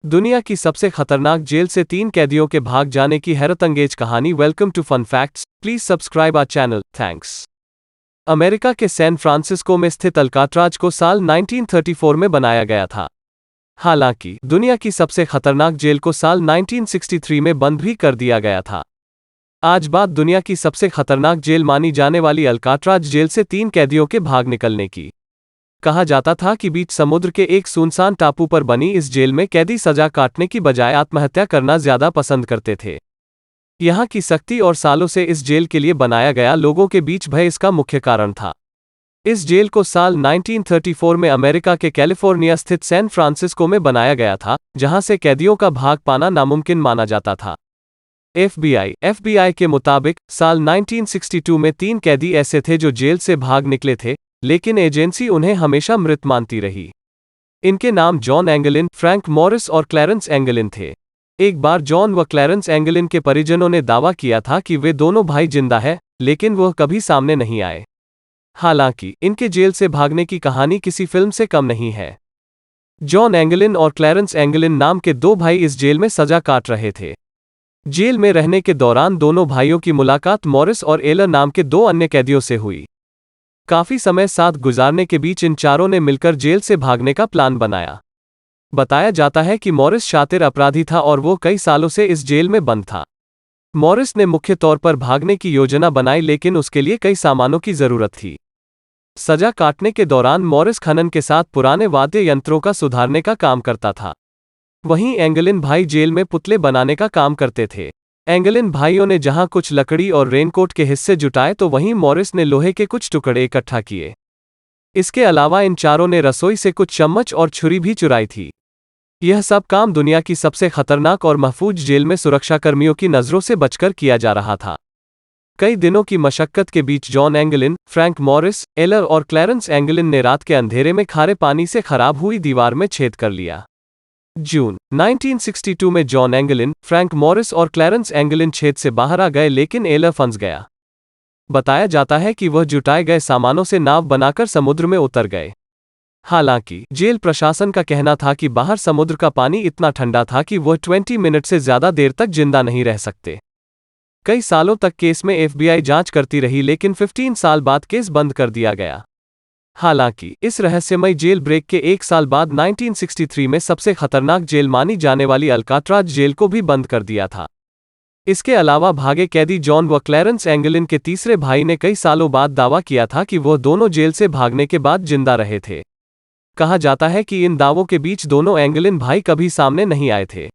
दुनिया की सबसे खतरनाक जेल से 3 कैदियों के भाग जाने की हैरतअंगेज कहानी। Welcome to fun facts, please subscribe our channel, thanks. America के सैन फ्रांसिस्को में स्थित अल्काट्राज को साल 1934 में बनाया गया था। हालांकि दुनिया की सबसे खतरनाक जेल को साल 1963 में बंद भी कर दिया गया था। आज बात दुनिया की सबसे खतरनाक जेल मानी जाने वाली अल्काट्राज जेल से 3 कैदियों के भाग निकलने की। कहा जाता था कि बीच समुद्र के एक सुनसान टापू पर बनी इस जेल में कैदी सजा काटने की बजाय आत्महत्या करना ज्यादा पसंद करते थे। यहाँ की सख्ती और सालों से इस जेल के लिए बनाया गया लोगों के बीच भय इसका मुख्य कारण था। इस जेल को साल 1934 में अमेरिका के कैलिफोर्निया स्थित सैन फ्रांसिस्को में बनाया गया था, जहां से कैदियों का भाग पाना नामुमकिन माना जाता था। एफबीआई के मुताबिक साल 1962 में 3 कैदी ऐसे थे जो जेल से भाग निकले थे, लेकिन एजेंसी उन्हें हमेशा मृत मानती रही। इनके नाम जॉन एंगलिन, फ्रैंक मॉरिस और क्लैरेंस एंगलिन थे। एक बार जॉन व क्लैरेंस एंगलिन के परिजनों ने दावा किया था कि वे दोनों भाई जिंदा हैं, लेकिन वह कभी सामने नहीं आए। हालांकि इनके जेल से भागने की कहानी किसी फिल्म से कम नहीं है। जॉन एंगलिन और क्लैरेंस एंगलिन नाम के 2 भाई इस जेल में सजा काट रहे थे। जेल में रहने के दौरान दोनों भाइयों की मुलाकात मॉरिस और एलर नाम के 2 अन्य कैदियों से हुई। काफी समय साथ गुजारने के बीच इन चारों ने मिलकर जेल से भागने का प्लान बनाया। बताया जाता है कि मॉरिस शातिर अपराधी था और वो कई सालों से इस जेल में बंद था। मॉरिस ने मुख्य तौर पर भागने की योजना बनाई, लेकिन उसके लिए कई सामानों की जरूरत थी। सजा काटने के दौरान मॉरिस खनन के साथ पुराने वाद्य यंत्रों का सुधारने का काम करता था। वहीं एंगलिन भाई जेल में पुतले बनाने का काम करते थे। एंगलिन भाइयों ने जहां कुछ लकड़ी और रेनकोट के हिस्से जुटाए तो वहीं मॉरिस ने लोहे के कुछ टुकड़े इकट्ठा किए। इसके अलावा इन चारों ने रसोई से कुछ चम्मच और छुरी भी चुराई थी। यह सब काम दुनिया की सबसे खतरनाक और महफूज जेल में सुरक्षाकर्मियों की नजरों से बचकर किया जा रहा था। कई दिनों की मशक्कत के बीच जॉन एंगलिन, फ्रैंक मॉरिस, एलर और क्लैरेंस एंगलिन ने रात के अंधेरे में खारे पानी से खराब हुई दीवार में छेद कर लिया। जून 1962 में जॉन एंगलिन, फ्रैंक मॉरिस और क्लैरेंस एंगलिन छेद से बाहर आ गए, लेकिन एलर फंस गया। बताया जाता है कि वह जुटाए गए सामानों से नाव बनाकर समुद्र में उतर गए। हालांकि जेल प्रशासन का कहना था कि बाहर समुद्र का पानी इतना ठंडा था कि वह 20 मिनट से ज्यादा देर तक जिंदा नहीं रह सकते। कई सालों तक केस में एफबीआई जांच करती रही, लेकिन 15 साल बाद केस बंद कर दिया गया। हालांकि इस रहस्यमय जेल ब्रेक के 1 साल बाद 1963 में सबसे खतरनाक जेल मानी जाने वाली अल्काट्राज जेल को भी बंद कर दिया था। इसके अलावा भागे कैदी जॉन व क्लैरेंस एंगलिन के तीसरे भाई ने कई सालों बाद दावा किया था कि वह दोनों जेल से भागने के बाद जिंदा रहे थे। कहा जाता है कि इन दावों के बीच दोनों एंगलिन भाई कभी सामने नहीं आए थे।